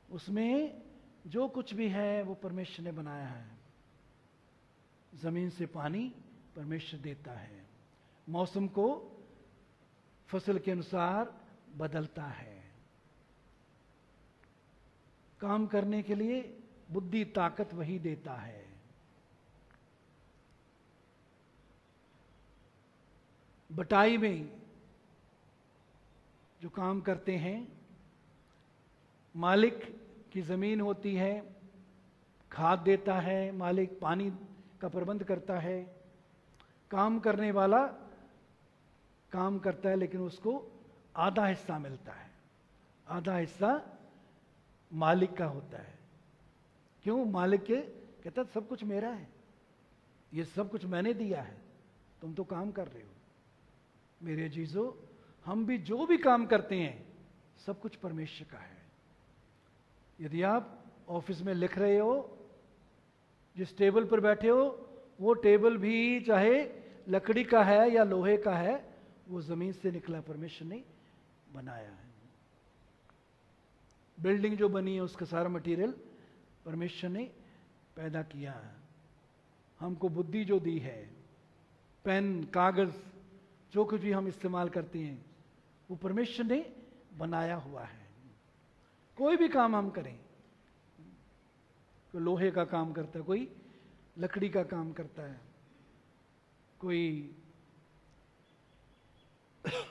उसमें जो कुछ भी है वो परमेश्वर ने बनाया है। जमीन से पानी परमेश्वर देता है, मौसम को फसल के अनुसार बदलता है। काम करने के लिए बुद्धि ताकत वही देता है। बटाई में जो काम करते हैं, मालिक की जमीन होती है, खाद देता है, मालिक पानी का प्रबंध करता है। काम करने वाला काम करता है, लेकिन उसको आधा हिस्सा मिलता है, आधा हिस्सा मालिक का होता है। क्यों? मालिक के कहता सब कुछ मेरा है, ये सब कुछ मैंने दिया है, तुम तो काम कर रहे हो। मेरे अजीजों, हम भी जो भी काम करते हैं सब कुछ परमेश्वर का है। यदि आप ऑफिस में लिख रहे हो, जिस टेबल पर बैठे हो वो टेबल भी चाहे लकड़ी का है या लोहे का है, वो जमीन से निकला, परमेश्वर ने बनाया है। बिल्डिंग जो बनी है उसका सारा मटेरियल परमेश्वर ने पैदा किया है। हमको बुद्धि जो दी है, पेन, कागज, जो कुछ भी हम इस्तेमाल करते हैं वो परमेश्वर ने बनाया हुआ है। कोई भी काम हम करें, कोई लोहे का काम करता है, कोई लकड़ी का काम करता है, कोई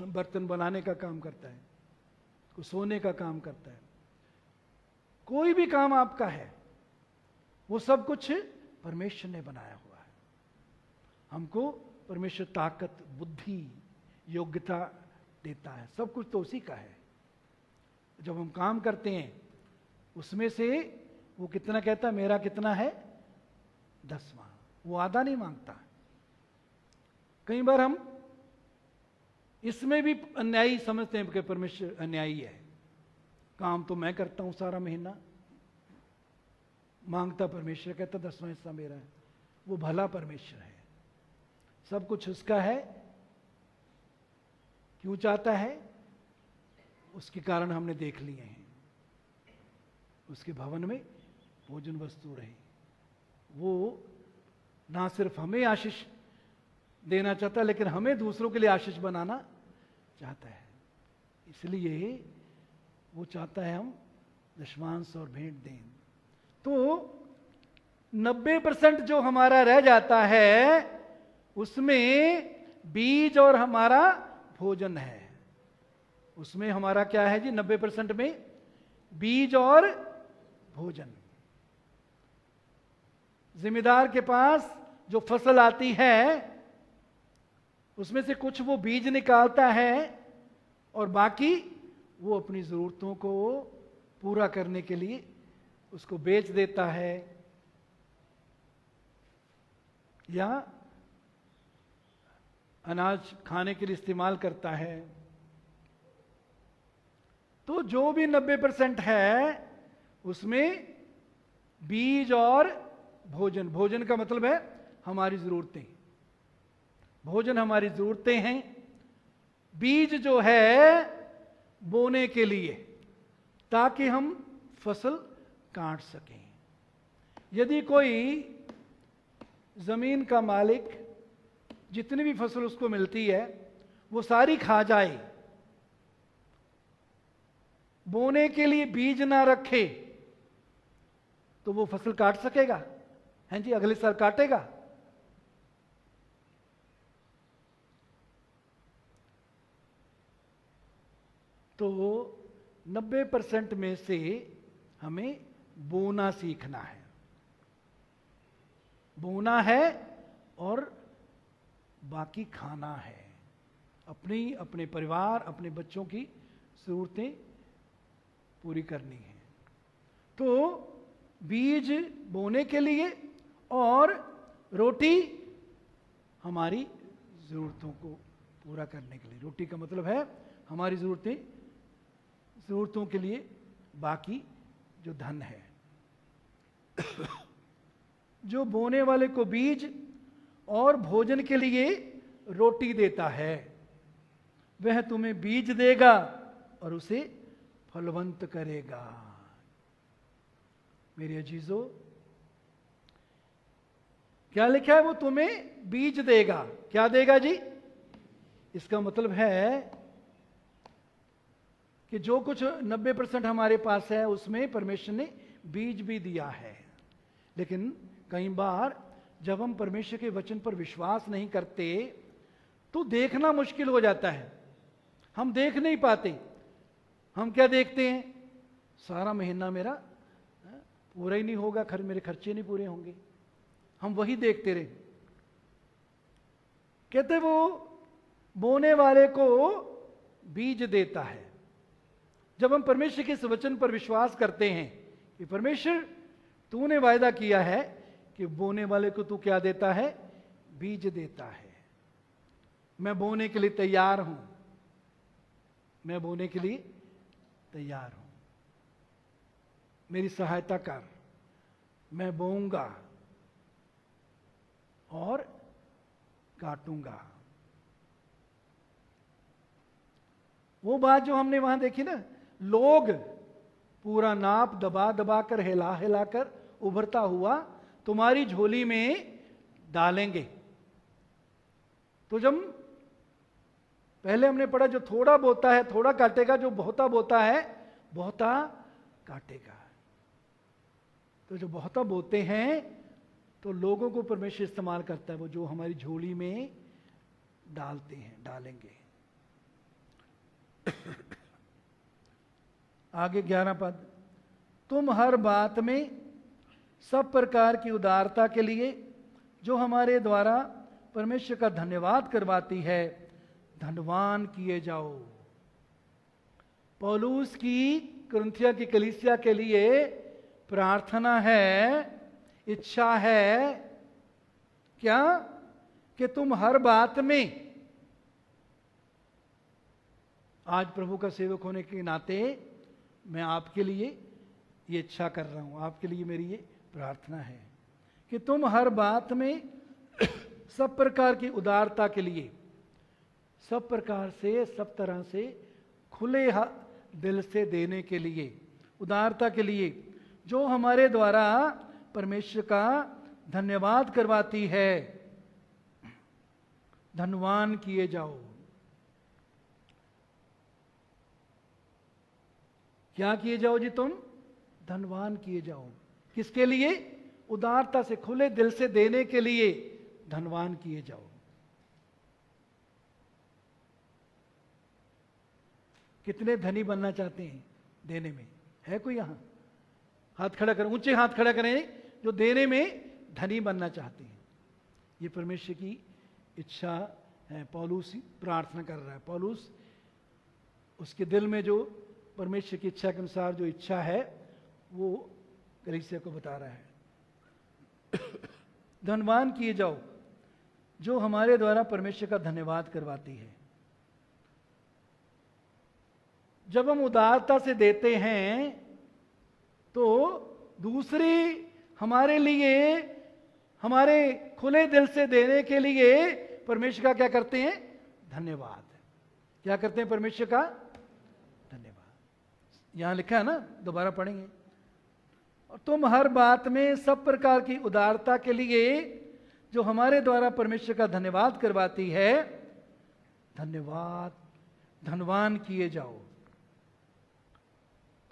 बर्तन बनाने का काम करता है, कोई सोने का काम करता है। कोई भी काम आपका है वो सब कुछ परमेश्वर ने बनाया हुआ है। हमको परमेश्वर ताकत, बुद्धि, योग्यता देता है, सब कुछ तो उसी का है। जब हम काम करते हैं उसमें से वो कितना कहता है, मेरा कितना है 10वां, वो आधा नहीं मांगता। कई बार हम इसमें भी अन्यायी समझते हैं कि परमेश्वर अन्यायी है, काम तो मैं करता हूं सारा महीना, मांगता परमेश्वर, कहता 10वां हिस्सा मेरा है। वो भला परमेश्वर है, सब कुछ उसका है। क्यों चाहता है? उसके कारण हमने देख लिए हैं। उसके भवन में भोजन वस्तु रहे। वो ना सिर्फ हमें आशीष देना चाहता, लेकिन हमें दूसरों के लिए आशीष बनाना चाहता है। इसलिए वो चाहता है हम दशमांश और भेंट दें। तो 90% जो हमारा रह जाता है उसमें बीज और हमारा भोजन है। उसमें हमारा क्या है जी? 90% में बीज और भोजन। जिम्मेदार के पास जो फसल आती है उसमें से कुछ वो बीज निकालता है और बाकी वो अपनी जरूरतों को पूरा करने के लिए उसको बेच देता है या अनाज खाने के लिए इस्तेमाल करता है। तो जो भी 90% है उसमें बीज और भोजन। भोजन का मतलब है हमारी जरूरतें। भोजन हमारी जरूरतें हैं। बीज जो है बोने के लिए, ताकि हम फसल काट सकें। यदि कोई जमीन का मालिक जितनी भी फसल उसको मिलती है वो सारी खा जाए, बोने के लिए बीज ना रखे, तो वो फसल काट सकेगा? हैं जी, अगले साल काटेगा? तो 90% में से हमें बोना सीखना है। बोना है और बाकी खाना है। अपने परिवार, अपने बच्चों की जरूरतें पूरी करनी है। तो बीज बोने के लिए और रोटी हमारी जरूरतों को पूरा करने के लिए। रोटी का मतलब है हमारी जरूरतों के लिए बाकी जो धन है। जो बोने वाले को बीज और भोजन के लिए रोटी देता है, वह तुम्हें बीज देगा और उसे फलवंत करेगा। मेरे अजीजों, क्या लिखा है? वो तुम्हें बीज देगा। क्या देगा जी? इसका मतलब है कि जो कुछ 90% हमारे पास है उसमें परमेश्वर ने बीज भी दिया है। लेकिन कई बार जब हम परमेश्वर के वचन पर विश्वास नहीं करते तो देखना मुश्किल हो जाता है। हम देख नहीं पाते। हम क्या देखते हैं? सारा महीना मेरा पूरा ही नहीं होगा, मेरे खर्चे नहीं पूरे होंगे। हम वही देखते रहे। कहते वो बोने वाले को बीज देता है। जब हम परमेश्वर के इस वचन पर विश्वास करते हैं कि परमेश्वर तूने वायदा किया है कि बोने वाले को तू क्या देता है? बीज देता है। मैं बोने के लिए तैयार हूं। मैं बोने के लिए तैयार हूं। मेरी सहायता कर, मैं बोऊंगा और काटूंगा। वो बात जो हमने वहां देखी ना, लोग पूरा नाप दबा दबा कर, हिला हिला कर उभरता हुआ तुम्हारी झोली में डालेंगे। तो जब पहले हमने पढ़ा, जो थोड़ा बोता है थोड़ा काटेगा, जो बहुता बोता है बहुता काटेगा। तो जो बहुता बोते हैं तो लोगों को परमेश्वर इस्तेमाल करता है, वो जो हमारी झोली में डालते हैं, डालेंगे। आगे 11 पद, तुम हर बात में सब प्रकार की उदारता के लिए जो हमारे द्वारा परमेश्वर का धन्यवाद करवाती है, धनवान किए जाओ। पौलुस की कुरिन्थिया की कलीसिया के लिए प्रार्थना है, इच्छा है क्या? कि तुम हर बात में, आज प्रभु का सेवक होने के नाते मैं आपके लिए ये इच्छा कर रहा हूं, आपके लिए मेरी ये प्रार्थना है कि तुम हर बात में सब प्रकार की उदारता के लिए, सब प्रकार से, सब तरह से खुले दिल से देने के लिए, उदारता के लिए जो हमारे द्वारा परमेश्वर का धन्यवाद करवाती है, धनवान किए जाओ। क्या किए जाओ जी? तुम धनवान किए जाओ। किसके लिए? उदारता से, खुले दिल से देने के लिए धनवान किए जाओ। कितने धनी बनना चाहते हैं देने में? है कोई यहां? हाथ खड़ा करें, ऊंचे हाथ खड़ा करें जो देने में धनी बनना चाहते हैं। ये परमेश्वर की इच्छा है। पौलुस प्रार्थना कर रहा है। पौलुस उसके दिल में जो परमेश्वर की इच्छा के अनुसार जो इच्छा है वो कलीसिया को बता रहा है। धनवान किए जाओ जो हमारे द्वारा परमेश्वर का धन्यवाद करवाती है। जब हम उदारता से देते हैं तो दूसरी हमारे लिए, हमारे खुले दिल से देने के लिए परमेश्वर का क्या करते हैं? धन्यवाद। क्या करते हैं परमेश्वर का? धन्यवाद। यहां लिखा है ना, दोबारा पढ़ेंगे। और तुम हर बात में सब प्रकार की उदारता के लिए जो हमारे द्वारा परमेश्वर का धन्यवाद करवाती है, धन्यवाद, धनवान किए जाओ।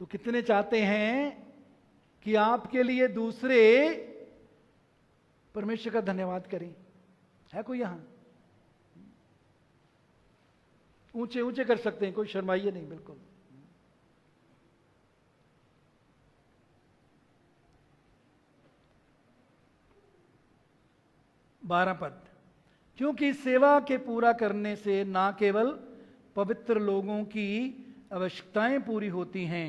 तो कितने चाहते हैं कि आपके लिए दूसरे परमेश्वर का धन्यवाद करें? है कोई यहां? ऊंचे ऊंचे कर सकते हैं, कोई शर्माइए नहीं, बिल्कुल। बारह पद, क्योंकि सेवा के पूरा करने से ना केवल पवित्र लोगों की आवश्यकताएं पूरी होती हैं,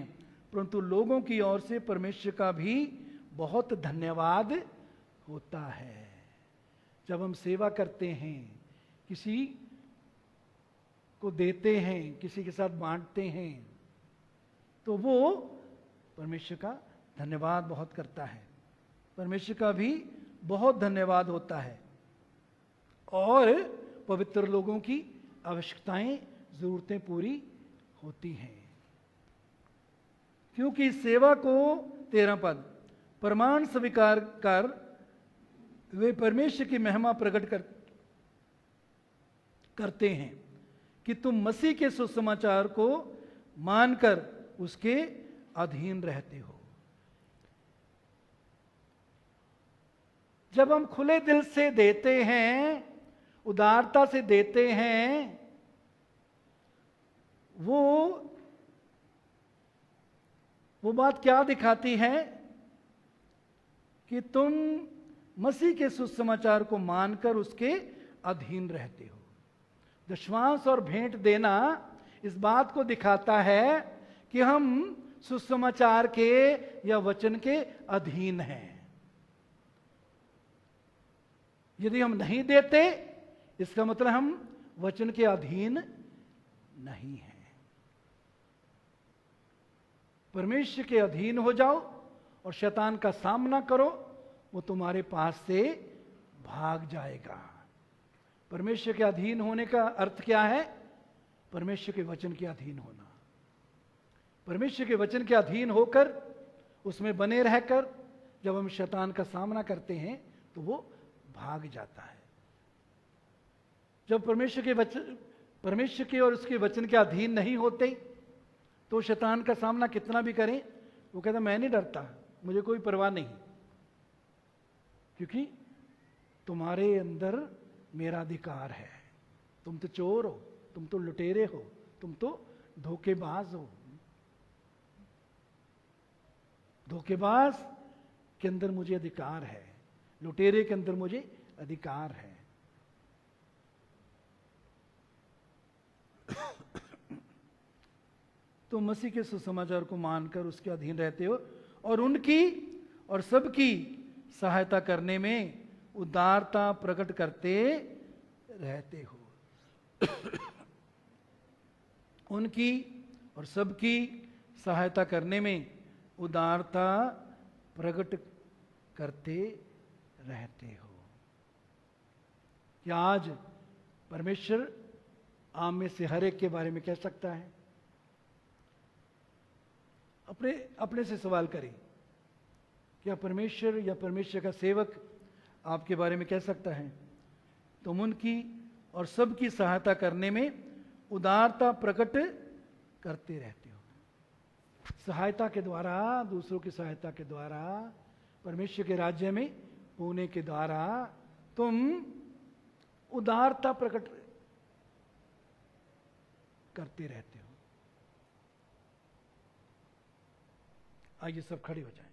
परंतु लोगों की ओर से परमेश्वर का भी बहुत धन्यवाद होता है। जब हम सेवा करते हैं, किसी को देते हैं, किसी के साथ बांटते हैं, तो वो परमेश्वर का धन्यवाद बहुत करता है। परमेश्वर का भी बहुत धन्यवाद होता है और पवित्र लोगों की आवश्यकताएं, जरूरतें पूरी होती हैं। क्योंकि सेवा को, 13 पद, प्रमाण स्वीकार कर वे परमेश्वर की महिमा प्रकट करते हैं कि तुम मसीह के सुसमाचार को मानकर उसके अधीन रहते हो। जब हम खुले दिल से देते हैं, उदारता से देते हैं, वो बात क्या दिखाती है? कि तुम मसीह के सुसमाचार को मानकर उसके अधीन रहते हो। दशवांश और भेंट देना इस बात को दिखाता है कि हम सुसमाचार के या वचन के अधीन हैं। यदि हम नहीं देते, इसका मतलब हम वचन के अधीन नहीं हैं। परमेश्वर के अधीन हो जाओ और शैतान का सामना करो, वो तुम्हारे पास से भाग जाएगा। परमेश्वर के अधीन होने का अर्थ क्या है? परमेश्वर के वचन के अधीन होना। परमेश्वर के वचन के अधीन होकर उसमें बने रहकर जब हम शैतान का सामना करते हैं तो वो भाग जाता है। जब परमेश्वर के और उसके वचन के अधीन नहीं होते तो शैतान का सामना कितना भी करें वो कहता मैं नहीं डरता, मुझे कोई परवाह नहीं, क्योंकि तुम्हारे अंदर मेरा अधिकार है। तुम तो चोर हो, तुम तो लुटेरे हो, तुम तो धोखेबाज हो। धोखेबाज के अंदर मुझे अधिकार है, लुटेरे के अंदर मुझे अधिकार है। तो मसीह के सुसमाचार को मानकर उसके अधीन रहते हो और उनकी और सबकी सहायता करने में उदारता प्रकट करते रहते हो। उनकी और सबकी सहायता करने में उदारता प्रकट करते रहते हो। क्या आज परमेश्वर आप में से हर एक के बारे में कह सकता है? अपने से सवाल करें, क्या परमेश्वर या परमेश्वर का सेवक आपके बारे में कह सकता है तुम उनकी और सबकी सहायता करने में उदारता प्रकट करते रहते हो? सहायता के द्वारा, दूसरों की सहायता के द्वारा, परमेश्वर के राज्य में होने के द्वारा तुम उदारता प्रकट करते रहते हो। आइए सब खड़े हो जाएं।